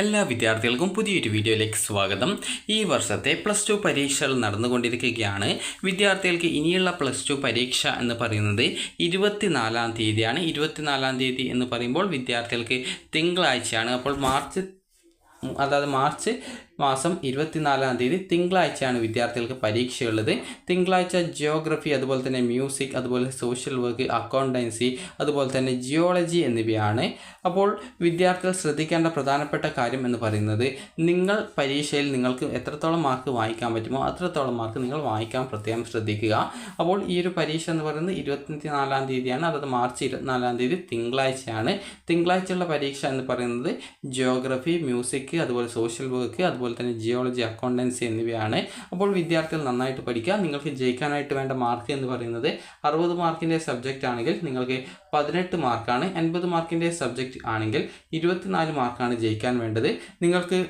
എല്ലാ വിദ്യാർത്ഥികൾക്കും പുതിയൊരു വീഡിയോയിലേക്ക് സ്വാഗതം. ഈ വർഷത്തെ +2 പരീക്ഷകൾ നടന്നുകൊണ്ടിരിക്കുകയാണ്. വിദ്യാർത്ഥികൾക്ക് ഇനിയുള്ള +2 പരീക്ഷ എന്ന് പറയുന്നത് 24-ാം തീയതിയാണ്. 24-ാം തീയതി എന്ന് പറയുമ്പോൾ വിദ്യാർത്ഥികൾക്ക് തിങ്കളാഴ്ചയാണ്. അപ്പോൾ മാർച്ച് മാസം 24-ാം തീയതി തിങ്കളാഴ്ചയാണ് വിദ്യാർത്ഥികൾക്ക് പരീക്ഷയുള്ളത്. തിങ്കളാഴ്ച ജിയോഗ്രഫി, അതുപോലെ തന്നെ മ്യൂസിക്, അതുപോലെ സോഷ്യൽ വർക്ക്, അക്കൗണ്ടൻസി, അതുപോലെ തന്നെ ജിയോളജി എന്നിവയാണ്. അപ്പോൾ വിദ്യാർത്ഥികൾ ശ്രദ്ധിക്കേണ്ട പ്രധാനപ്പെട്ട കാര്യം എന്ന് പറയുന്നത്, നിങ്ങൾ പരീക്ഷയിൽ നിങ്ങൾക്ക് എത്രത്തോളം മാർക്ക് വാങ്ങിക്കാൻ പറ്റുമോ അത്രത്തോളം മാർക്ക് നിങ്ങൾ വാങ്ങിക്കാൻ പ്രത്യേകം ശ്രദ്ധിക്കുക. അപ്പോൾ ഈ ഒരു പരീക്ഷ എന്ന് പറയുന്നത് 24-ാം തീയതിയാണ്, അതായത് മാർച്ച് 24-ാം തീയതി തിങ്കളാഴ്ചയാണ്. തിങ്കളാഴ്ചയുള്ള പരീക്ഷ എന്ന് പറയുന്നത് ജിയോഗ്രഫി, മ്യൂസിക്, അതുപോലെ സോഷ്യൽ വർക്ക്, അതുപോലെ തന്നെ ജിയോളജി, അക്കൗണ്ടൻസി എന്നിവയാണ്. അപ്പോൾ വിദ്യാർത്ഥികൾ നന്നായിട്ട് പഠിക്കുക. നിങ്ങൾക്ക് ജയിക്കാനായിട്ട് വേണ്ട മാർക്ക് എന്ന് പറയുന്നത് 60 മാർക്കിൻ്റെ സബ്ജക്റ്റ് ആണെങ്കിൽ നിങ്ങൾക്ക് 18 മാർക്കാണ്. 80 മാർക്കിൻ്റെ സബ്ജക്റ്റ് ആണെങ്കിൽ 24 മാർക്കാണ് ജയിക്കാൻ വേണ്ടത്. നിങ്ങൾക്ക്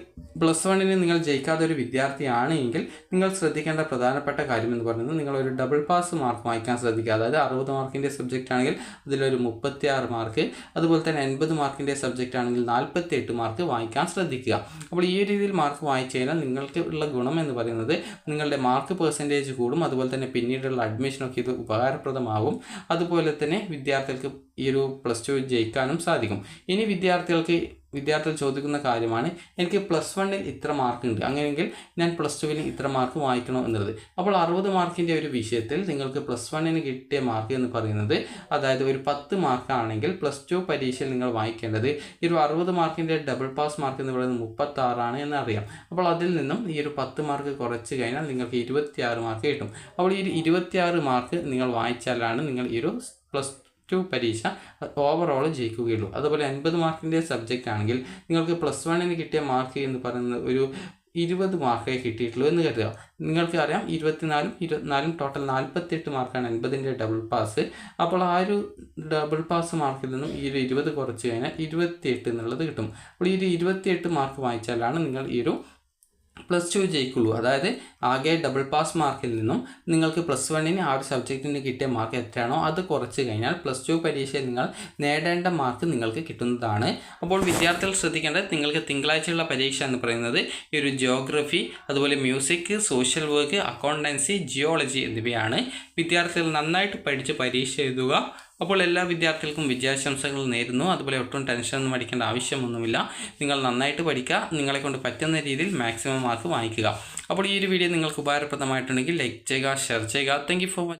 +1-ന് നിങ്ങൾ ജയിക്കാത്ത ഒരു വിദ്യാർത്ഥിയാണ് എങ്കിൽ നിങ്ങൾ ശ്രദ്ധിക്കേണ്ട പ്രധാനപ്പെട്ട കാര്യം എന്ന് പറയുന്നത്, നിങ്ങളൊരു ഡബിൾ പാസ് മാർക്ക് വാങ്ങിക്കാൻ ശ്രദ്ധിക്കുക. അതായത് 60 മാർക്കിൻ്റെ സബ്ജക്റ്റ് ആണെങ്കിൽ അതിലൊരു 36 മാർക്ക്, അതുപോലെ തന്നെ 80 മാർക്കിൻ്റെ സബ്ജക്റ്റ് ആണെങ്കിൽ 48 മാർക്ക് വാങ്ങിക്കാൻ ശ്രദ്ധിക്കുക. അപ്പോൾ ഈ രീതിയിൽ മാർക്ക് വായിച്ചു കഴിഞ്ഞാൽ നിങ്ങൾക്ക് ഉള്ള ഗുണം എന്ന് പറയുന്നത്, നിങ്ങളുടെ മാർക്ക് പെർസെൻറ്റേജ് കൂടും, അതുപോലെ തന്നെ പിന്നീടുള്ള അഡ്മിഷനൊക്കെ ഇത് ഉപകാരപ്രദമാകും. അതുപോലെ തന്നെ വിദ്യാർത്ഥികൾക്ക് ഈ ഒരു +2 ജയിക്കാനും സാധിക്കും. ഇനി വിദ്യാർത്ഥികൾ ചോദിക്കുന്ന കാര്യമാണ്, എനിക്ക് +1-ൽ ഇത്ര മാർക്ക് ഉണ്ട്, അങ്ങനെയെങ്കിൽ ഞാൻ +2-ന് ഇത്ര മാർക്ക് വായിക്കണോ എന്നുള്ളത്. അപ്പോൾ 60 മാർക്കിൻ്റെ ഒരു വിഷയത്തിൽ നിങ്ങൾക്ക് +1-ന് കിട്ടിയ മാർക്ക് എന്ന് പറയുന്നത്, അതായത് ഒരു 10 മാർക്കാണെങ്കിൽ +2 പരീക്ഷയിൽ നിങ്ങൾ വായിക്കേണ്ടത് ഈ ഒരു 60 മാർക്കിൻ്റെ ഡബിൾ പാസ് മാർക്ക് എന്ന് പറയുന്നത് 36 എന്ന് അറിയാം. അപ്പോൾ അതിൽ നിന്നും ഈ ഒരു 10 മാർക്ക് കുറച്ച് കഴിഞ്ഞാൽ നിങ്ങൾക്ക് 26 മാർക്ക് കിട്ടും. അപ്പോൾ ഈ 26 മാർക്ക് നിങ്ങൾ വായിച്ചാലാണ് നിങ്ങൾ ഈ ഒരു +2 പരീക്ഷ ഓവറോൾ ജയിക്കുകയുള്ളൂ. അതുപോലെ 80 മാർക്കിൻ്റെ സബ്ജക്റ്റ് ആണെങ്കിൽ നിങ്ങൾക്ക് +1-ന് കിട്ടിയ മാർക്ക് എന്ന് പറയുന്നത് ഒരു 20 മാർക്കേ കിട്ടിയിട്ടുള്ളൂ എന്ന് കരുതുക. നിങ്ങൾക്ക് അറിയാം 24-ഉം ടോട്ടൽ 48 മാർക്കാണ് 80-ൻ്റെ ഡബിൾ പാസ്. അപ്പോൾ ആ ഒരു ഡബിൾ പാസ് മാർക്കിൽ നിന്നും ഈ ഒരു 20 കുറച്ച് കഴിഞ്ഞാൽ 28 എന്നുള്ളത് കിട്ടും. അപ്പോൾ ഈ ഒരു 28 മാർക്ക് വായിച്ചാലാണ് നിങ്ങൾ ഈ ഒരു +2 ജയിക്കുള്ളൂ. അതായത് ആകെ ഡബിൾ പാസ് മാർക്കിൽ നിന്നും നിങ്ങൾക്ക് +1-ന് ആ ഒരു സബ്ജക്റ്റിന് കിട്ടിയ മാർക്ക് എത്രയാണോ അത് കുറച്ച് കഴിഞ്ഞാൽ +2 പരീക്ഷയിൽ നിങ്ങൾ നേടേണ്ട മാർക്ക് നിങ്ങൾക്ക് കിട്ടുന്നതാണ്. അപ്പോൾ വിദ്യാർത്ഥികൾ ശ്രദ്ധിക്കേണ്ടത്, നിങ്ങൾക്ക് തിങ്കളാഴ്ചയുള്ള പരീക്ഷ എന്ന് പറയുന്നത് ഈ ഒരു ജിയോഗ്രഫി, അതുപോലെ music, social work, accountancy, geology എന്നിവയാണ്. വിദ്യാർത്ഥികൾ നന്നായിട്ട് പഠിച്ച് പരീക്ഷ എഴുതുക. അപ്പോൾ എല്ലാ വിദ്യാർത്ഥികൾക്കും വിജയാശംസകൾ നേരുന്നു. അതുപോലെ ഒട്ടും ടെൻഷനൊന്നും അടിക്കേണ്ട ആവശ്യമൊന്നുമില്ല. നിങ്ങൾ നന്നായിട്ട് പഠിക്കുക, നിങ്ങളെക്കൊണ്ട് പറ്റുന്ന രീതിയിൽ മാക്സിമം മാർക്ക് വാങ്ങിക്കുക. അപ്പോൾ ഈ ഒരു വീഡിയോ നിങ്ങൾക്ക് ഉപകാരപ്രദമായിട്ടുണ്ടെങ്കിൽ ലൈക്ക് ചെയ്യുക, ഷെയർ ചെയ്യുക. Thank you for watching.